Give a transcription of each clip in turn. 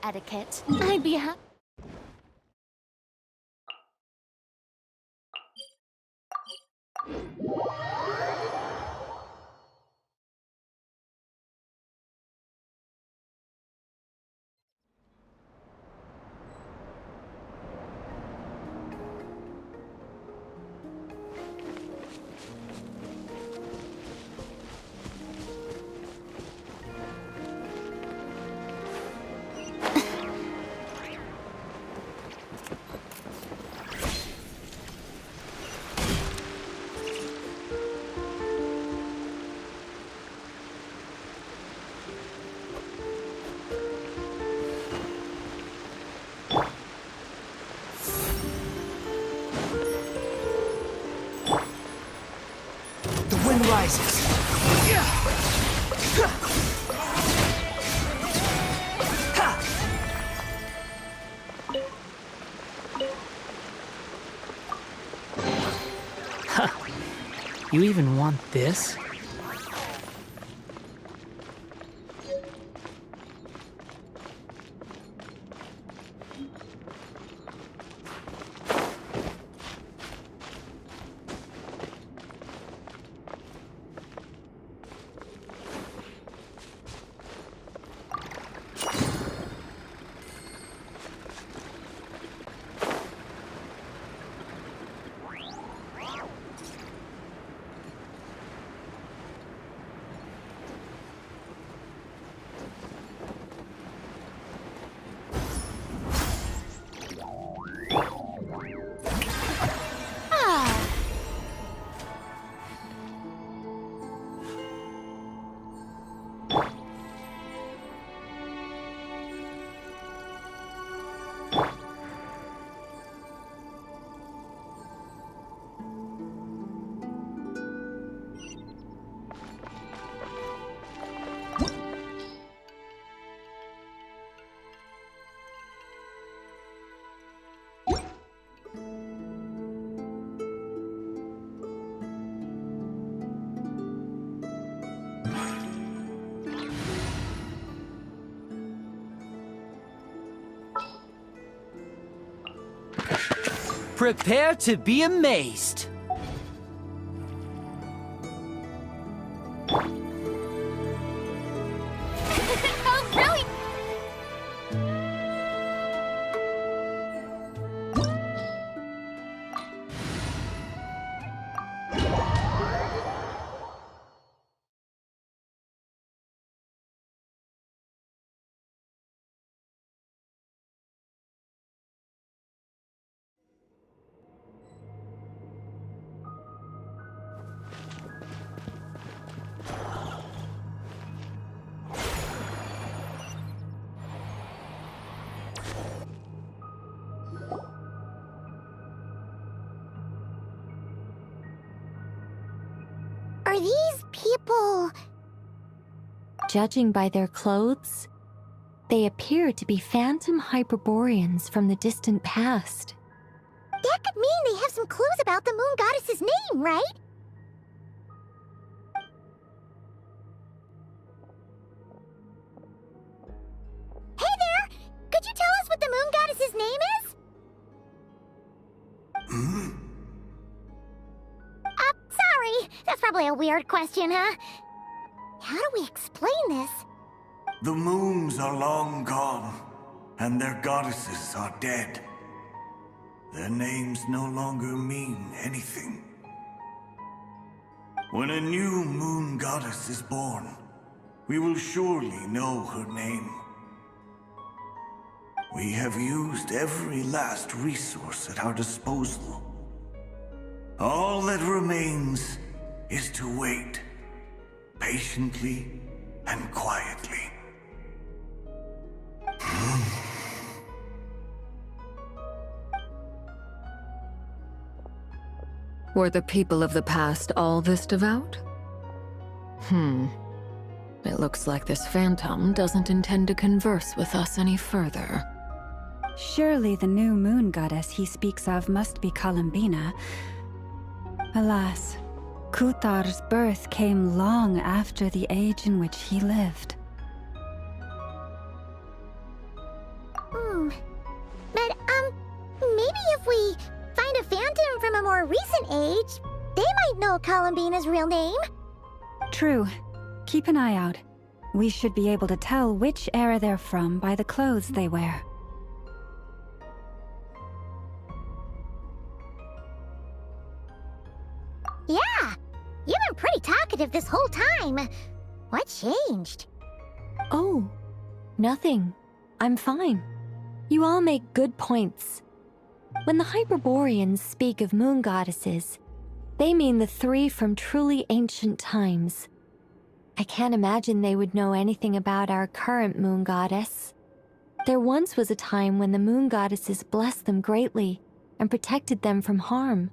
etiquette. I'd be happy. Rises. You even want this? Prepare to be amazed. Oh, really? Are these people... Judging by their clothes, they appear to be phantom Hyperboreans from the distant past. That could mean they have some clues about the moon goddess's name, right? Hey there! Could you tell us what the moon goddess's name is? Sorry. That's probably a weird question, huh? How do we explain this? The moons are long gone, and their goddesses are dead. Their names no longer mean anything. When a new moon goddess is born, we will surely know her name. We have used every last resource at our disposal. All that remains is to wait, patiently and quietly. Were the people of the past all this devout? It looks like this phantom doesn't intend to converse with us any further. Surely the new moon goddess he speaks of must be Columbina. Alas, Kuthar's birth came long after the age in which he lived. might know Columbina's real name. True. Keep an eye out. We should be able to tell which era they're from by the clothes they wear. Yeah, you've been pretty talkative this whole time. What changed? Oh, nothing. I'm fine. You all make good points. When the Hyperboreans speak of moon goddesses, they mean the three from truly ancient times. I can't imagine they would know anything about our current moon goddess. There once was a time when the moon goddesses blessed them greatly and protected them from harm.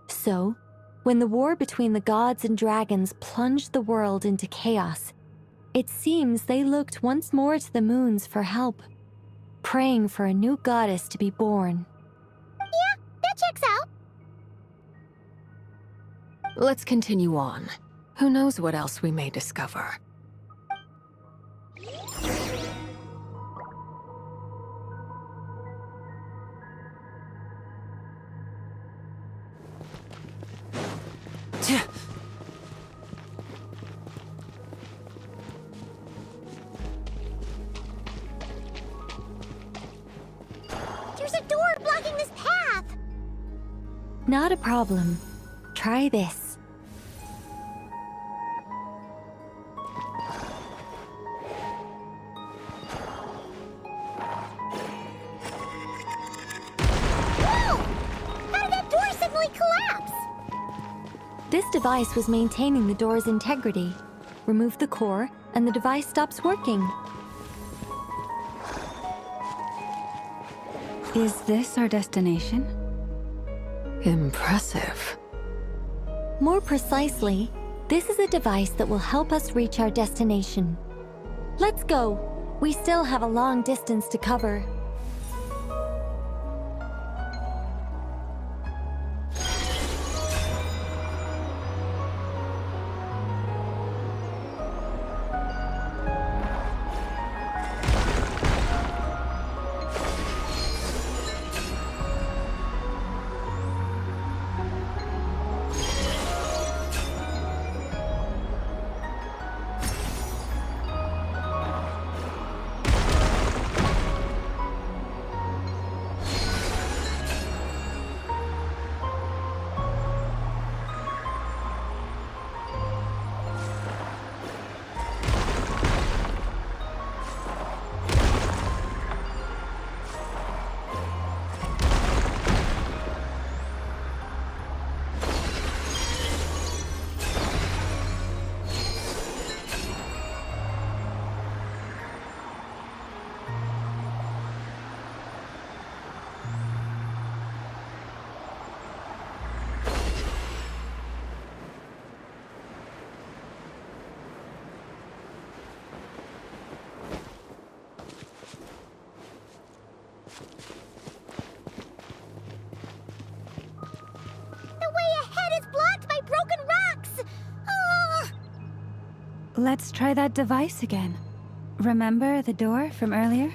So, when the war between the gods and dragons plunged the world into chaos, it seems they looked once more to the moons for help, praying for a new goddess to be born. Yeah, that checks out. Let's continue on. Who knows what else we may discover? There's a door blocking this path. Not a problem. Try this. Whoa! How did that door suddenly collapse? This device was maintaining the door's integrity. Remove the core, and the device stops working. Is this our destination? Impressive. More precisely, this is a device that will help us reach our destination. Let's go. We still have a long distance to cover. Let's try that device again. Remember the door from earlier?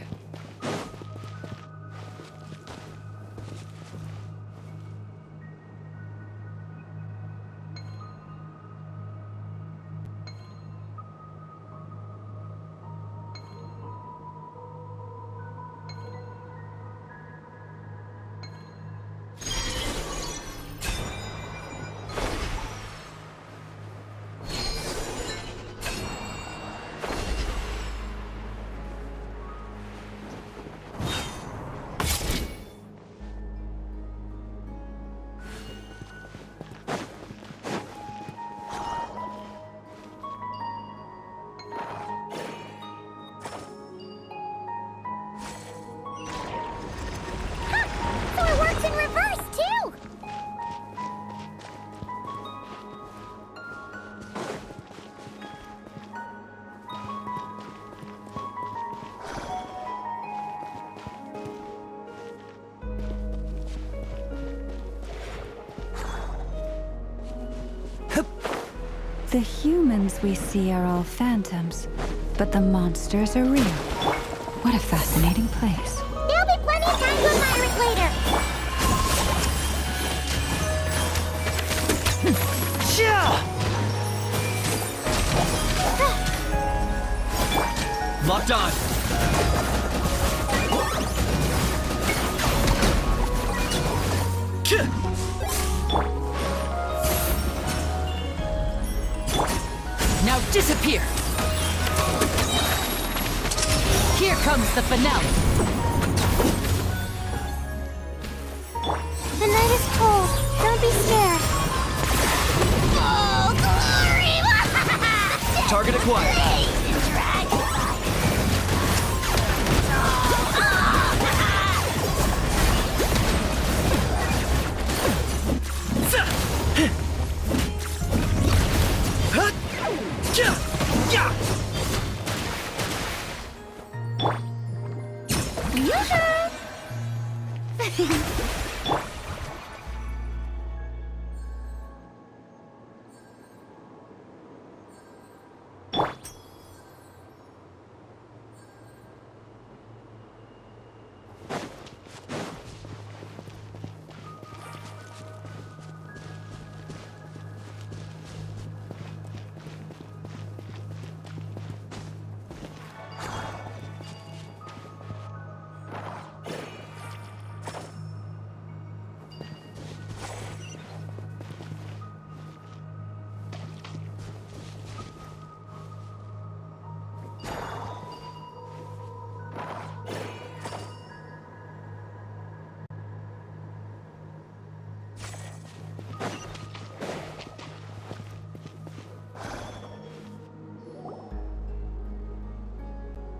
The humans we see are all phantoms, but the monsters are real. What a fascinating place. There'll be plenty of time to admire it later. Locked on. Now disappear. Here comes the finale. The night is cold. Don't be scared. Oh, glory! Target acquired.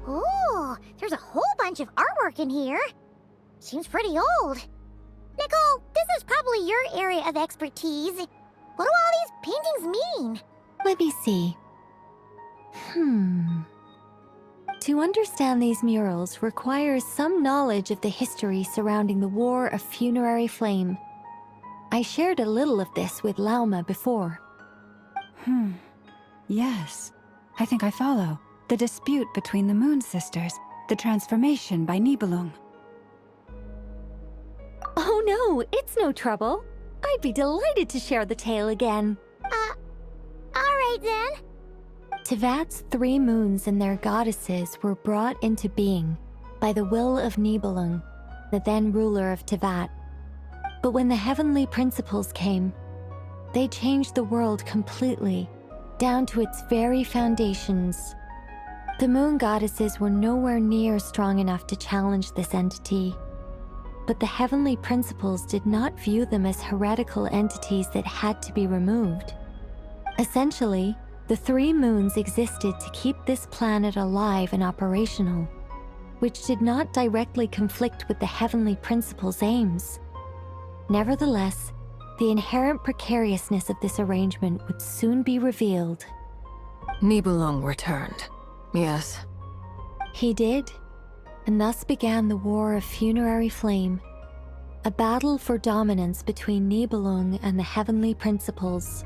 Ooh, there's a whole bunch of artwork in here. Seems pretty old. Nicole, this is probably your area of expertise. What do all these paintings mean? Let me see. To understand these murals requires some knowledge of the history surrounding the War of Funerary Flame. I shared a little of this with Lauma before. Yes. I think I follow. The dispute between the Moon Sisters. The transformation by Nibelung. Oh no, it's no trouble. I'd be delighted to share the tale again. Alright then. Teyvat's 3 moons and their goddesses were brought into being by the will of Nibelung, the then ruler of Teyvat. But when the heavenly principles came, they changed the world completely, down to its very foundations. The moon goddesses were nowhere near strong enough to challenge this entity. But the heavenly principles did not view them as heretical entities that had to be removed. Essentially, the 3 moons existed to keep this planet alive and operational, which did not directly conflict with the heavenly principles' aims. Nevertheless, the inherent precariousness of this arrangement would soon be revealed. Nibelung returned. Yes. He did, and thus began the War of Funerary Flame, a battle for dominance between Nibelung and the heavenly principles.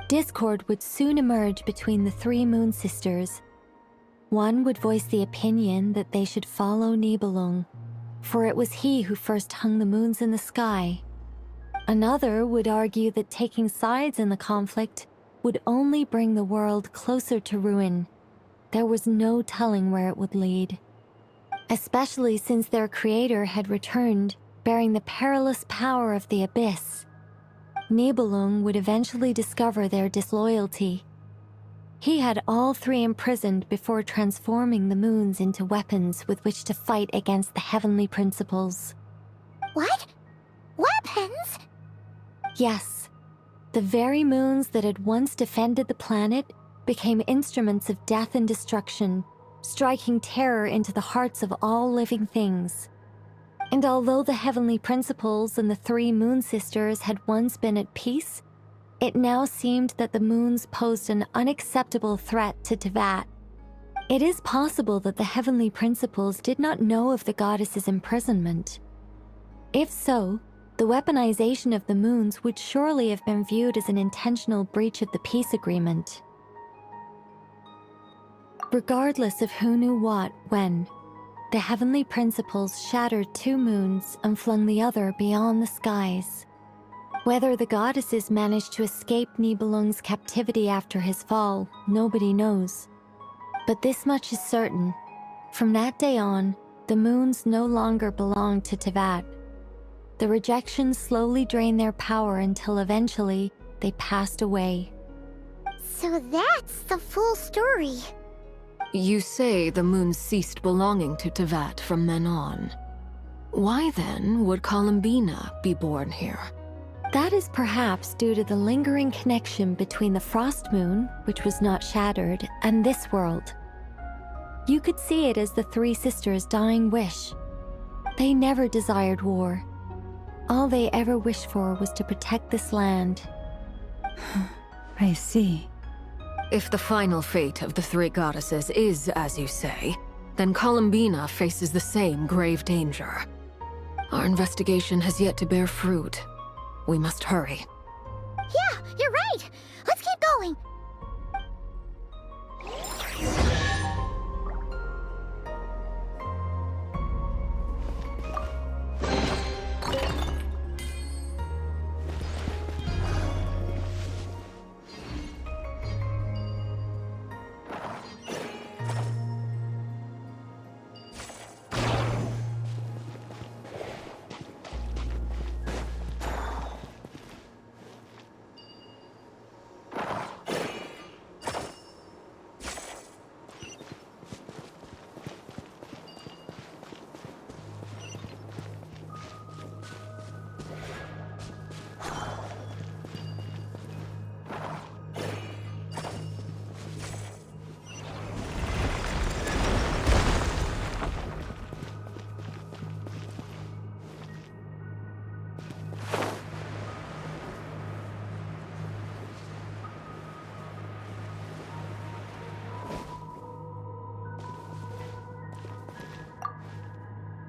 Discord would soon emerge between the 3 moon sisters. One would voice the opinion that they should follow Nibelung, for it was he who first hung the moons in the sky. Another would argue that taking sides in the conflict would only bring the world closer to ruin. There was no telling where it would lead, especially since their creator had returned, bearing the perilous power of the abyss. Nibelung would eventually discover their disloyalty. He had all 3 imprisoned before transforming the moons into weapons with which to fight against the heavenly principles. What? Weapons? Yes, the very moons that had once defended the planet became instruments of death and destruction, striking terror into the hearts of all living things. And although the heavenly principles and the 3 moon sisters had once been at peace, it now seemed that the moons posed an unacceptable threat to Teyvat. It is possible that the heavenly principles did not know of the goddess's imprisonment. If so, the weaponization of the moons would surely have been viewed as an intentional breach of the peace agreement. Regardless of who knew what, when, the heavenly principles shattered 2 moons and flung the other beyond the skies. Whether the goddesses managed to escape Nibelung's captivity after his fall, nobody knows. But this much is certain. From that day on, the moons no longer belonged to Teyvat. The rejections slowly drained their power until eventually they passed away. So that's the full story. You say the moon ceased belonging to Teyvat from then on. Why then would Columbina be born here? That is perhaps due to the lingering connection between the Frost Moon, which was not shattered, and this world. You could see it as the three sisters' dying wish. They never desired war. All they ever wished for was to protect this land. I see. If the final fate of the three goddesses is as you say, then Columbina faces the same grave danger. Our investigation has yet to bear fruit. We must hurry. Yeah, you're right. Let's keep going.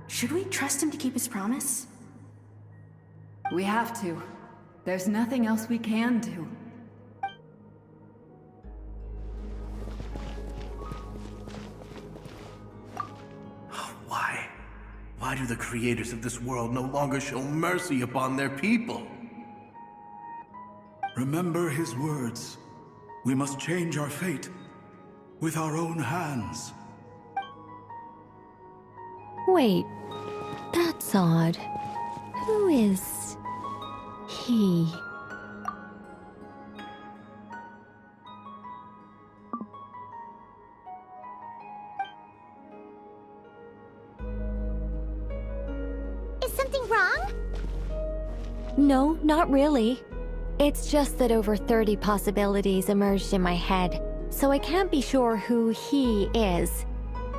Should we trust him to keep his promise? We have to. There's nothing else we can do. Why? Why do the creators of this world no longer show mercy upon their people? Remember his words. We must change our fate with our own hands. Wait, that's odd. Who is he? Is something wrong? No, not really. It's just that over 30 possibilities emerged in my head, so I can't be sure who he is.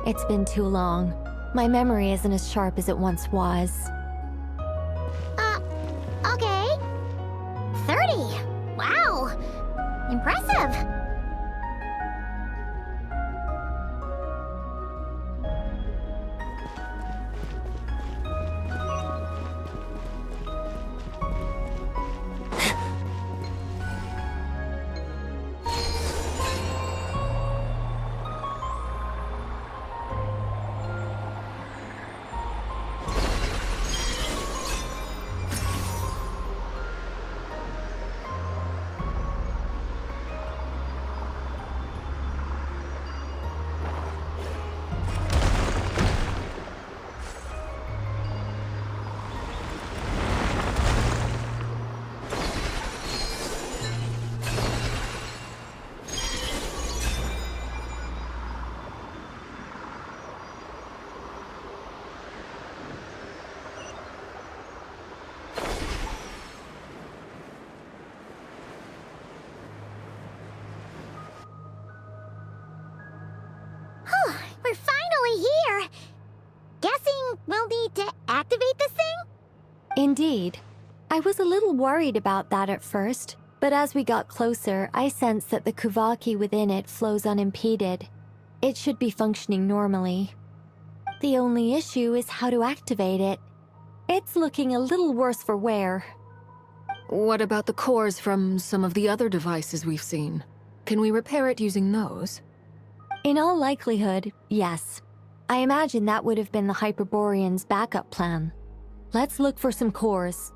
It's been too long. My memory isn't as sharp as it once was. Okay. 30. Wow. Impressive. We're finally here! Guessing we'll need to activate this thing? Indeed. I was a little worried about that at first, but as we got closer, I sensed that the Kuvaki within it flows unimpeded. It should be functioning normally. The only issue is how to activate it. It's looking a little worse for wear. What about the cores from some of the other devices we've seen? Can we repair it using those? In all likelihood, yes. I imagine that would have been the Hyperborean's backup plan. Let's look for some cores.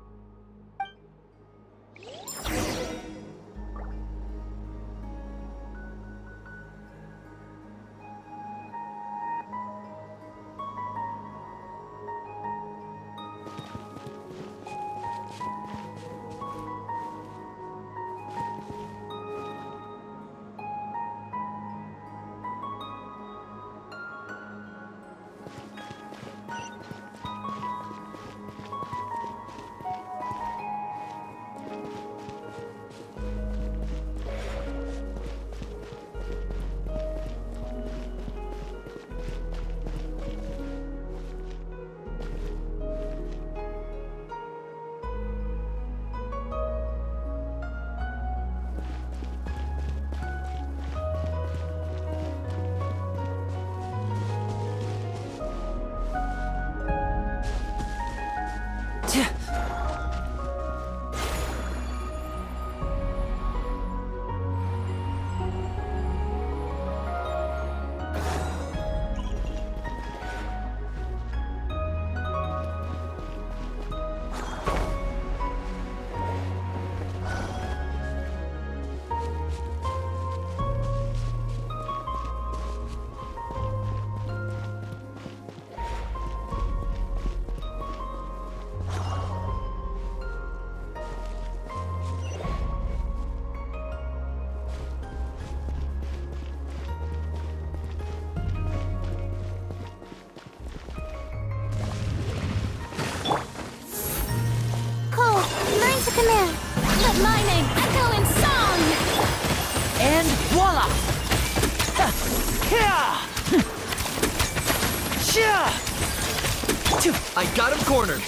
the command. Let my name echo in song! And voila! Ha! Hya! Shia! I got him cornered.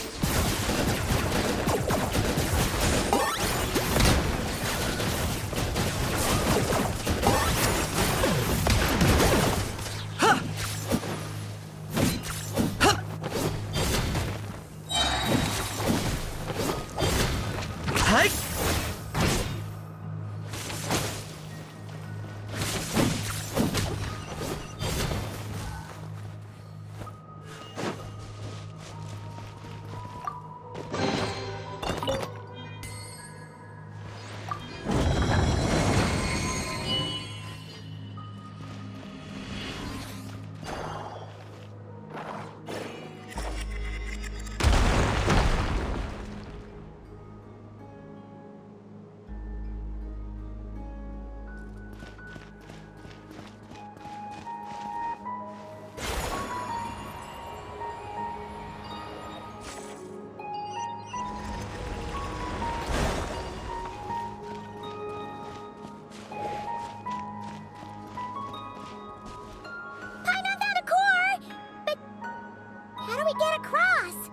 Get across!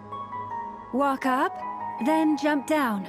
Walk up, then jump down.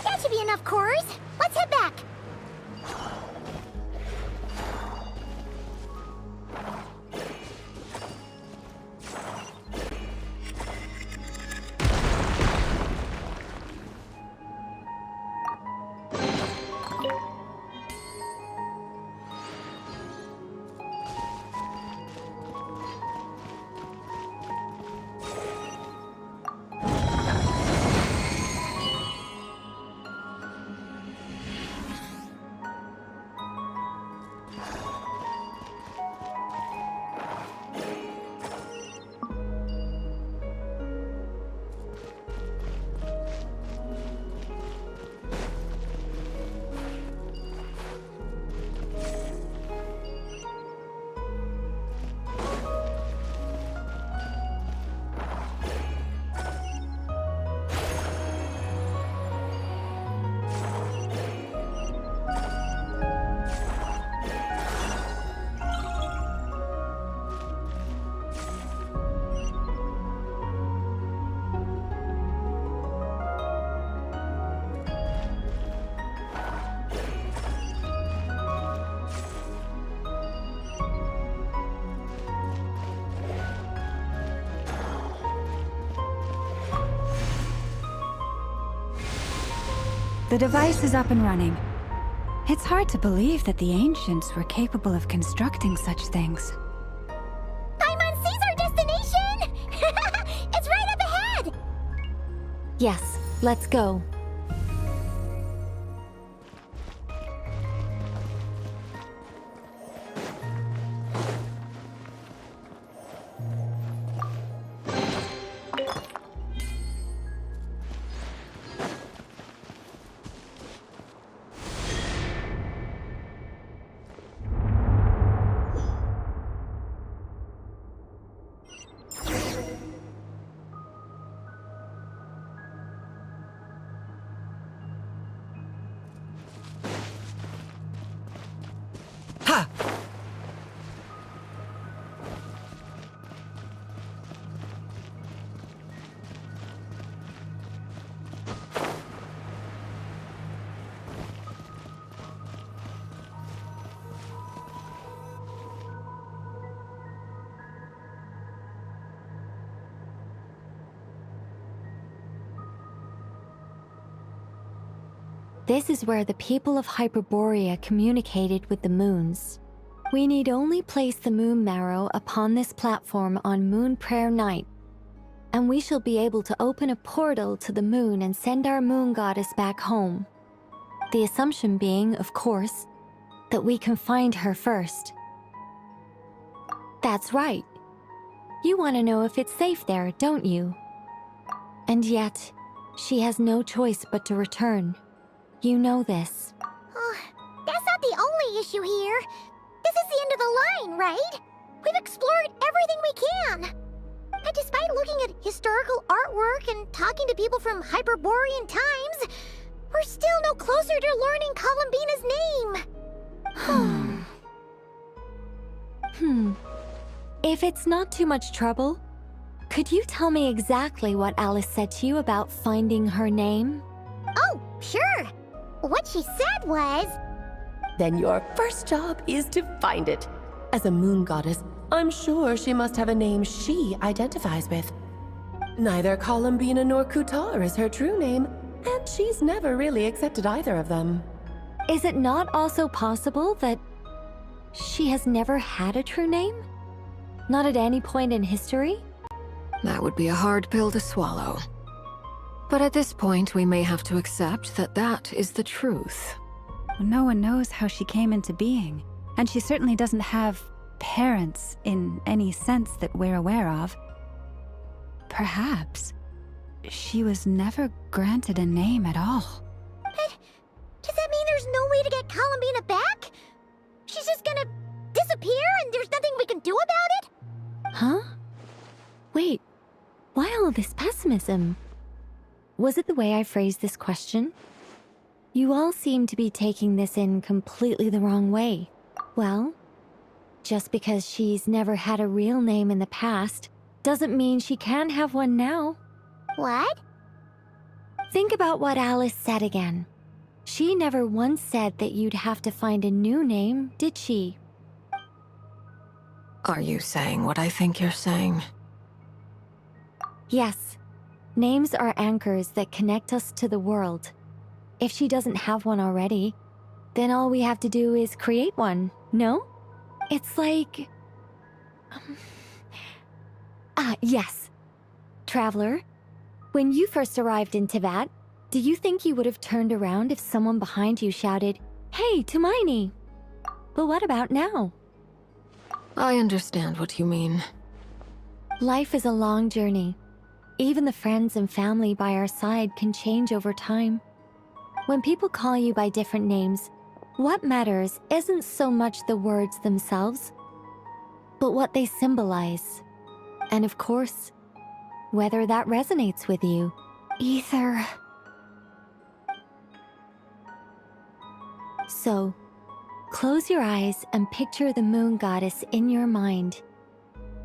That should be enough cores. Let's head back. The device is up and running. It's hard to believe that the ancients were capable of constructing such things. Paimon sees our destination! It's right up ahead! Yes, let's go. Ha! This is where the people of Hyperborea communicated with the moons. We need only place the moon marrow upon this platform on Moon Prayer Night, and we shall be able to open a portal to the moon and send our moon goddess back home. The assumption being, of course, that we can find her first. That's right. You want to know if it's safe there, don't you? And yet, she has no choice but to return. You know this. That's not the only issue here. This is the end of the line, right? We've explored everything we can. And despite looking at historical artwork and talking to people from Hyperborean times, we're still no closer to learning Columbina's name. If it's not too much trouble, could you tell me exactly what Alice said to you about finding her name? Oh, sure. What she said was... Then your first job is to find it. As a moon goddess, I'm sure she must have a name she identifies with. Neither Columbina nor Kutar is her true name, and she's never really accepted either of them. Is it not also possible that she has never had a true name? Not at any point in history? That would be a hard pill to swallow. But at this point, we may have to accept that that is the truth. No one knows how she came into being, and she certainly doesn't have parents in any sense that we're aware of. Perhaps she was never granted a name at all. But does that mean there's no way to get Columbina back? She's just gonna disappear and there's nothing we can do about it? Huh? Wait, why all this pessimism? Was it the way I phrased this question? You all seem to be taking this in completely the wrong way. Well, just because she's never had a real name in the past doesn't mean she can't have one now. What? Think about what Alice said again. She never once said that you'd have to find a new name, did she? Are you saying what I think you're saying? Yes. Names are anchors that connect us to the world. If she doesn't have one already, then all we have to do is create one, no? It's like... yes. Traveler, when you first arrived in Teyvat, do you think you would have turned around if someone behind you shouted, "Hey, Tumaini"? But what about now? I understand what you mean. Life is a long journey. Even the friends and family by our side can change over time. When people call you by different names, what matters isn't so much the words themselves, but what they symbolize. And of course, whether that resonates with you. Ether. So, close your eyes and picture the moon goddess in your mind.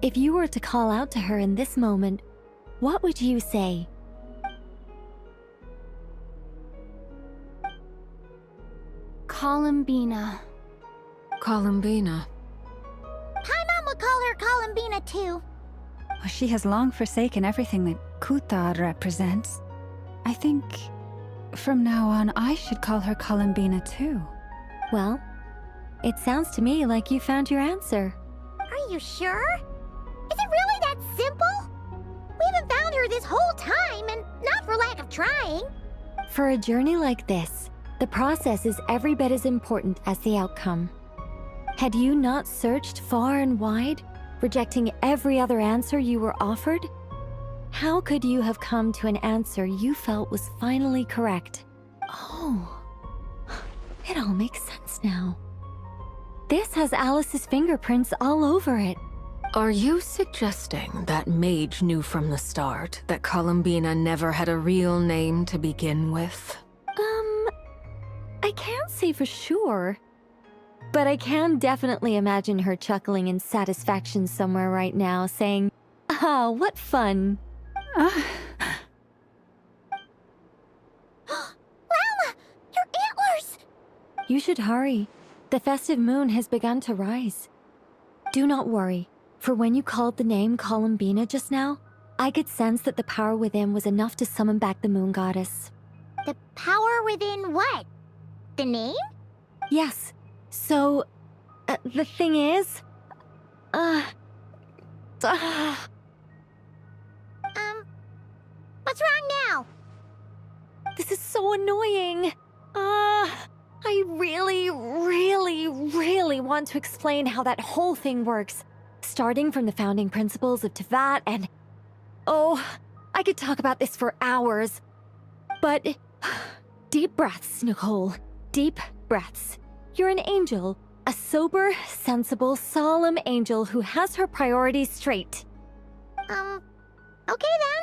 If you were to call out to her in this moment, what would you say? Columbina. Columbina. Paimon would call her Columbina too. She has long forsaken everything that Kutar represents. I think From now on, I should call her Columbina too. Well, it sounds to me like you found your answer. Are you sure? Is it really that simple? We haven't found her this whole time, and not for lack of trying. For a journey like this, the process is every bit as important as the outcome. Had you not searched far and wide, rejecting every other answer you were offered, how could you have come to an answer you felt was finally correct? Oh, it all makes sense now. This has Alice's fingerprints all over it. Are you suggesting that Mage knew from the start that Columbina never had a real name to begin with? I can't say for sure, but I can definitely imagine her chuckling in satisfaction somewhere right now, saying, "Ah, what fun." Llama! Your antlers! You should hurry. The festive moon has begun to rise. Do not worry, for when you called the name Columbina just now, I could sense that the power within was enough to summon back the moon goddess. The power within what? The name? Yes. So, the thing is... What's wrong now? This is so annoying. I really want to explain how that whole thing works. Starting from the founding principles of Teyvat and... Oh, I could talk about this for hours. But... Deep breaths, Nicole. Deep breaths. You're an angel. A sober, sensible, solemn angel who has her priorities straight. Okay then.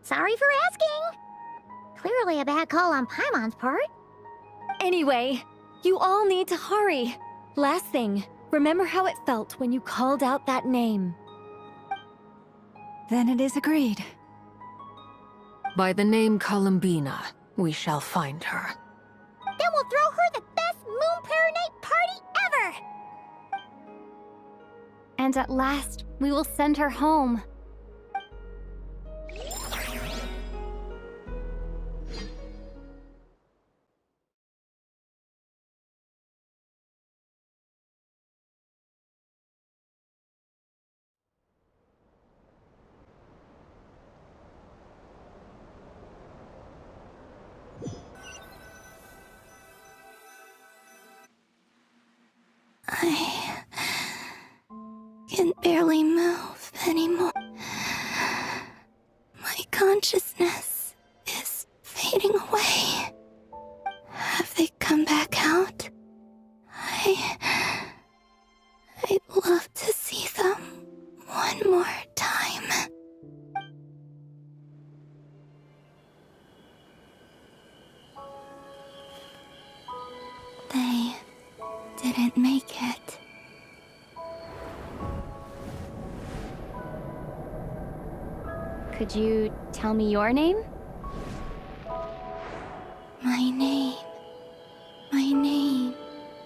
Sorry for asking. Clearly a bad call on Paimon's part. Anyway, you all need to hurry. Last thing, remember how it felt when you called out that name. Then it is agreed. By the name Columbina, we shall find her. Then we'll throw her the best Moon Para Night party ever! And at last, we will send her home. I can barely move anymore. My consciousness is fading away. Have they come back out? I'd love to see them one more time. They didn't make it. Could you tell me your name? My name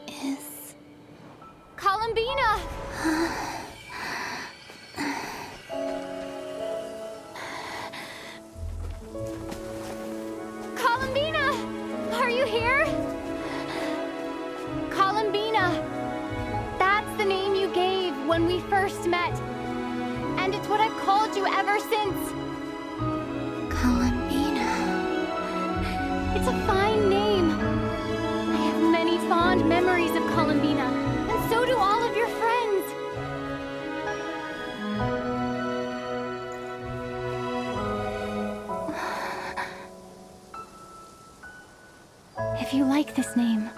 is... Columbina! Columbina! Are you here? Columbina! That's the name you gave when we first met. And it's what I've called you ever since. Columbina. It's a fine name. I have many fond memories of Columbina, and so do all of your friends. If you like this name,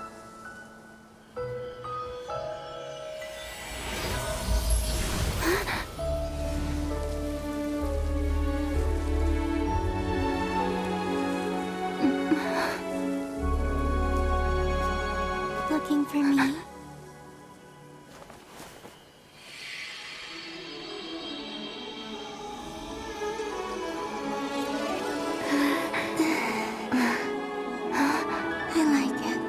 Looking for me? I like it.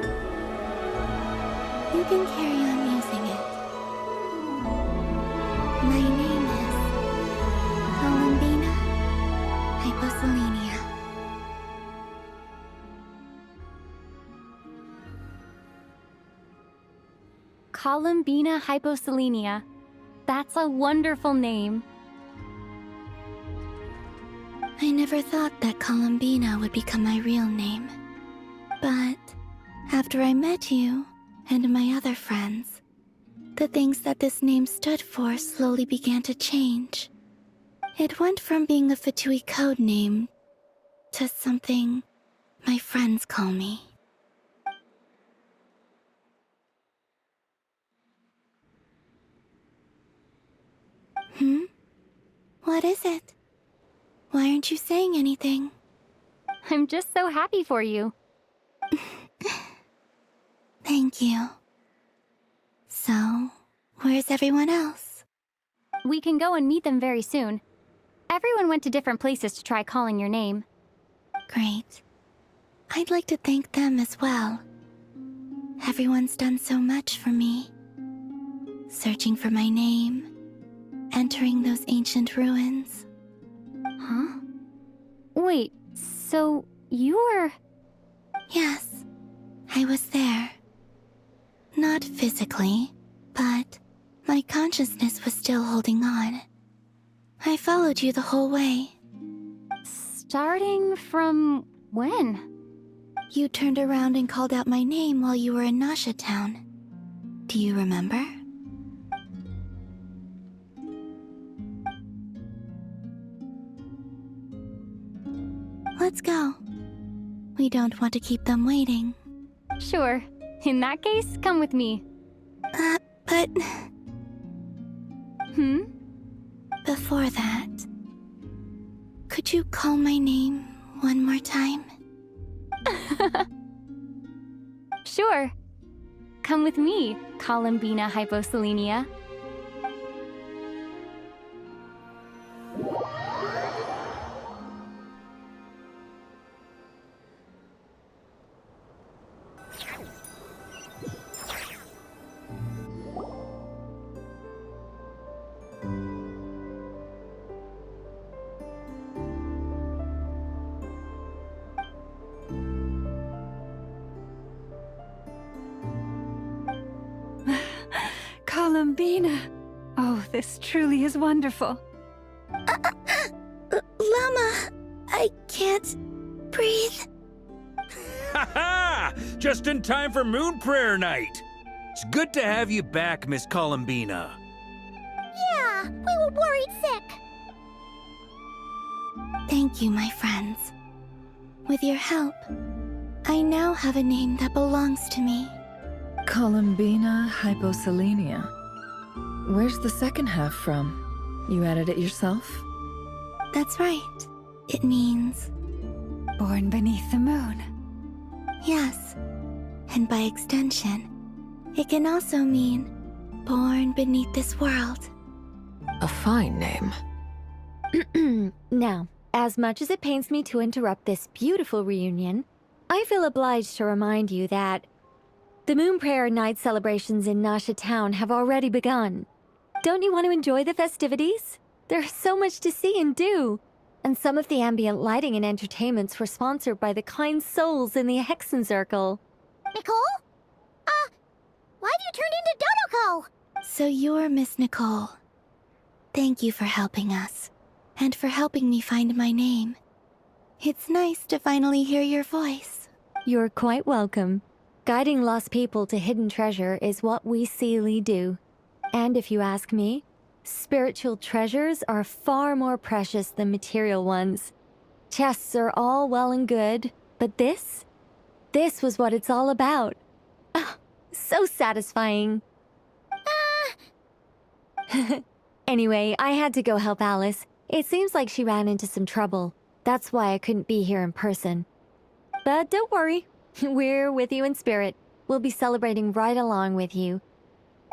You can carry on using it. My name is Columbina Hyposelenia. Columbina hyposelenia. That's a wonderful name. I never thought that Columbina would become my real name. But after I met you and my other friends, the things that this name stood for slowly began to change. It went from being a Fatui code name to something my friends call me. What is it? Why aren't you saying anything? I'm just so happy for you. Thank you. So, where's everyone else? We can go and meet them very soon. Everyone went to different places to try calling your name. Great. I'd like to thank them as well. Everyone's done so much for me. Searching for my name, entering those ancient ruins. Huh? Wait, so you were... Yes, I was there. Not physically, but my consciousness was still holding on. I followed you the whole way. Starting from when? You turned around and called out my name while you were in Nasha Town. Do you remember? Let's go. We don't want to keep them waiting. Sure. In that case, come with me. But... Hmm? Before that, could you call my name one more time? Sure. Come with me, Columbina hyposelenia. Columbina! Oh, this truly is wonderful. Llama, I can't breathe. Ha ha! Just in time for Moon Prayer Night. It's good to have you back, Miss Columbina. Yeah, we were worried sick. Thank you, my friends. With your help, I now have a name that belongs to me. Columbina hyposelenia. Where's the second half from? You added it yourself? That's right. It means... Born beneath the moon. Yes. And by extension, it can also mean born beneath this world. A fine name. Now, as much as it pains me to interrupt this beautiful reunion, I feel obliged to remind you that the Moon Prayer Night celebrations in Nasha Town have already begun. Don't you want to enjoy the festivities? There's so much to see and do. And some of the ambient lighting and entertainments were sponsored by the kind souls in the Hexen Circle. Nicole? Why have you turned into Dodoko? So you're Miss Nicole. Thank you for helping us, and for helping me find my name. It's nice to finally hear your voice. You're quite welcome. Guiding lost people to hidden treasure is what we Seelie do. And if you ask me, spiritual treasures are far more precious than material ones. Chests are all well and good, but this was what it's all about. Ah, so satisfying. Anyway, I had to go help Alice. It seems like she ran into some trouble. That's why I couldn't be here in person. But don't worry. We're with you in spirit. We'll be celebrating right along with you.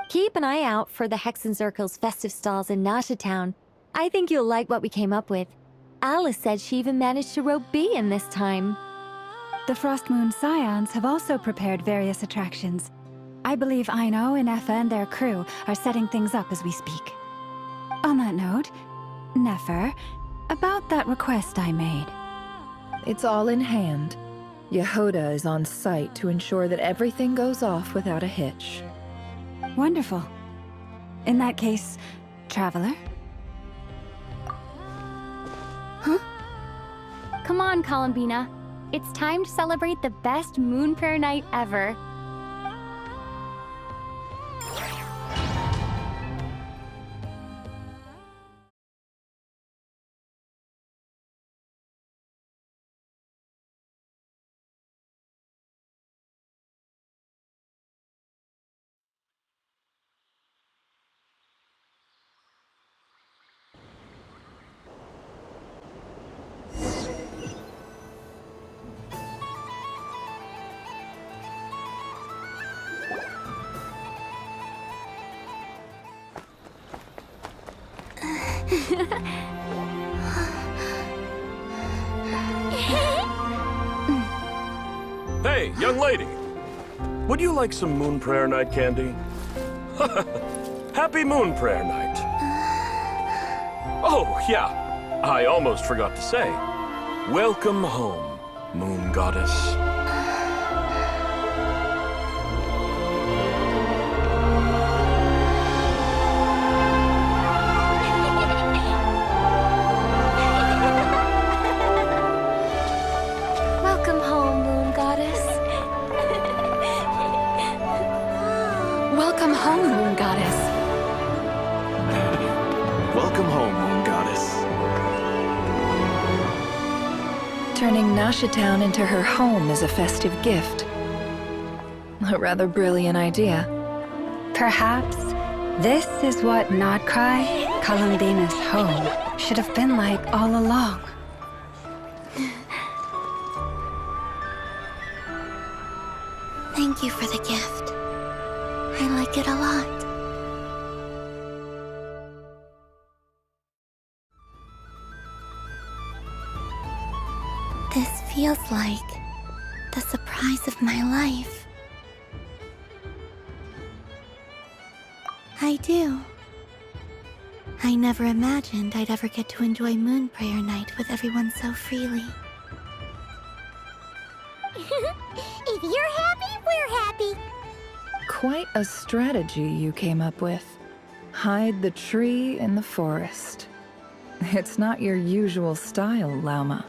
Keep an eye out for the Hexen Circle's festive stalls in Nasha Town. I think you'll like what we came up with. Alice said she even managed to rope B in this time. The Frost Moon Scions have also prepared various attractions. I believe Aino and Effa and their crew are setting things up as we speak. On that note, Nefer, about that request I made. It's all in hand. Yehoda is on site to ensure that everything goes off without a hitch. Wonderful. In that case, Traveler? Huh? Come on, Columbina. It's time to celebrate the best Moon Prayer night ever. Hey, young lady! Would you like some Moon Prayer Night candy? Happy Moon Prayer Night! Oh, yeah, I almost forgot to say. Welcome home, Moon Goddess. Welcome home, Moon Goddess. Welcome home, Moon Goddess. Welcome home, Moon Goddess. Turning Nasha Town into her home is a festive gift. A rather brilliant idea. Perhaps this is what Nodcry, Columbina's home, should have been like all along. Thank you for the gift. I like it a lot. This feels like the surprise of my life. I do. I never imagined I'd ever get to enjoy Moon Prayer Night with everyone so freely. If you're happy, we're happy. Quite a strategy you came up with. Hide the tree in the forest. It's not your usual style, Lauma.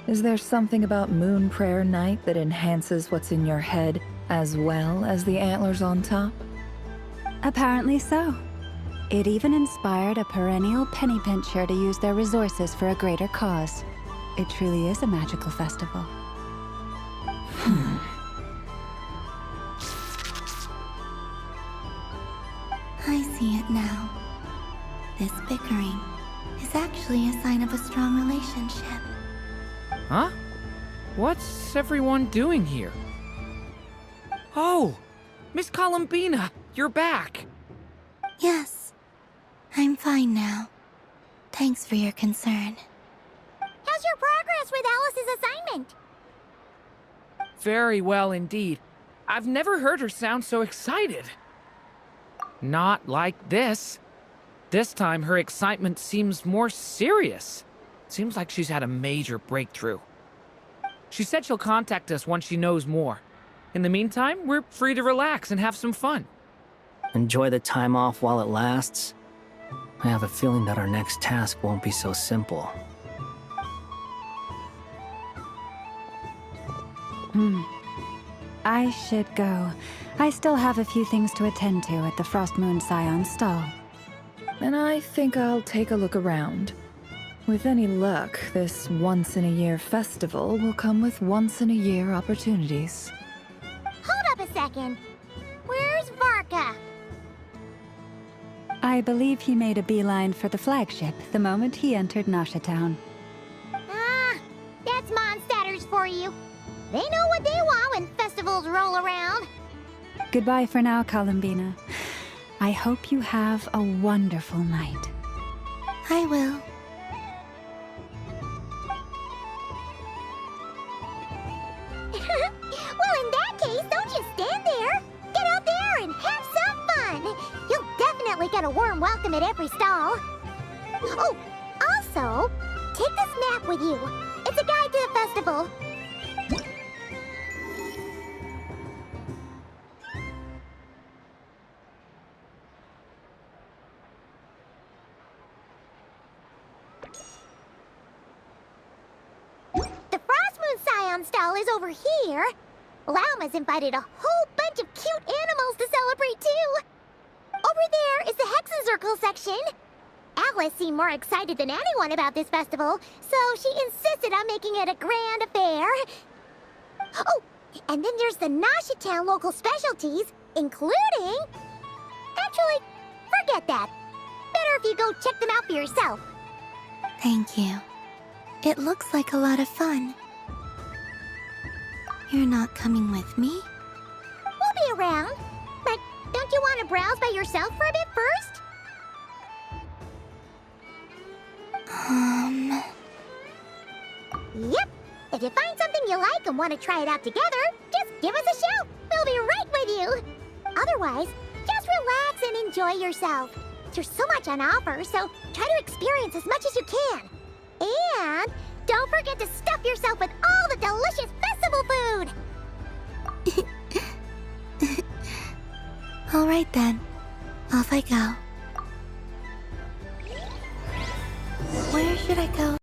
Is there something about Moon Prayer Night that enhances what's in your head as well as the antlers on top? Apparently so. It even inspired a perennial penny pincher to use their resources for a greater cause. It truly is a magical festival. I see it now. This bickering is actually a sign of a strong relationship. Huh? What's everyone doing here? Oh! Miss Columbina, you're back! Yes, I'm fine now. Thanks for your concern. How's your progress with Alice's assignment? Very well indeed. I've never heard her sound so excited. Not like this. This time her excitement seems more serious. Seems like she's had a major breakthrough. She said she'll contact us once she knows more. In the meantime, we're free to relax and have some fun. Enjoy the time off while it lasts. I have a feeling that our next task won't be so simple. I should go. I still have a few things to attend to at the Frost Moon Scion's stall. And I think I'll take a look around. With any luck, this once-in-a-year festival will come with once-in-a-year opportunities. Hold up a second. Where's Varka? I believe he made a beeline for the flagship the moment he entered Nasha Town. Ah, that's Mondstadters for you. They know what they want when festivals roll around. Goodbye for now, Columbina. I hope you have a wonderful night. I will. Well, in that case, don't just stand there. Get out there and have some fun. You'll definitely get a warm welcome at every stall. Oh, also, take this map with you. It's a guide to the festival. Town stall is over here. Lauma's invited a whole bunch of cute animals to celebrate too. Over there is the Hexencircle section. Alice seemed more excited than anyone about this festival, so she insisted on making it a grand affair. Oh, and then there's the Nasha Town local specialties, including... Actually, forget that. Better if you go check them out for yourself. Thank you. It looks like a lot of fun. You're not coming with me? We'll be around. But don't you want to browse by yourself for a bit first? Yep. If you find something you like and want to try it out together, just give us a shout. We'll be right with you. Otherwise, just relax and enjoy yourself. There's so much on offer, so try to experience as much as you can. And don't forget to stuff yourself with all the delicious festival food. All right then. Off I go. Where should I go?